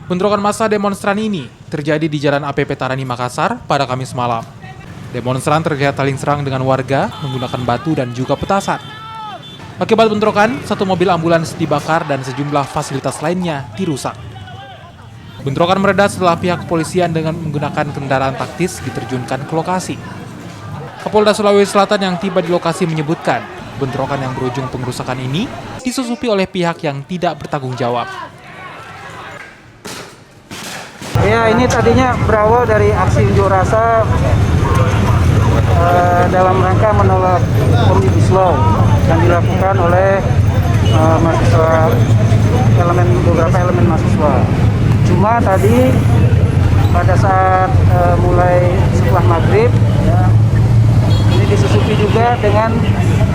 Bentrokan massa demonstran ini terjadi di Jalan APP Tarani Makassar pada Kamis malam. Demonstran terlihat saling serang dengan warga menggunakan batu dan juga petasan. Akibat bentrokan, satu mobil ambulans dibakar dan sejumlah fasilitas lainnya dirusak. Bentrokan mereda setelah pihak kepolisian dengan menggunakan kendaraan taktis diterjunkan ke lokasi. Kapolda Sulawesi Selatan yang tiba di lokasi menyebutkan, bentrokan yang berujung pengerusakan ini disusupi oleh pihak yang tidak bertanggung jawab. Ya, ini tadinya berawal dari aksi unjuk rasa dalam rangka menolak Omnibus Law yang dilakukan oleh mahasiswa, beberapa elemen mahasiswa. Cuma tadi pada saat mulai setelah maghrib, ya, ini disusupi juga dengan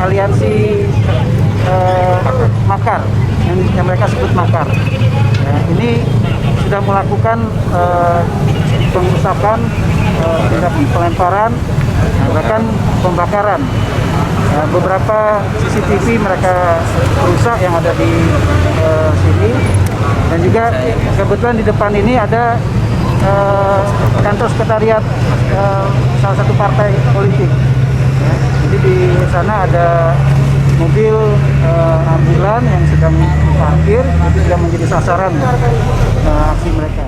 aliansi makar yang mereka sebut makar. Ya, ini sudah melakukan pengerusakan, pelemparan, bahkan pembakaran. Beberapa CCTV mereka rusak yang ada di sini, dan juga kebetulan di depan ini ada kantor sekretariat salah satu partai politik. Jadi di sana ada mobil ambulan yang sedang diparkir, itu juga menjadi sasaran aksi mereka.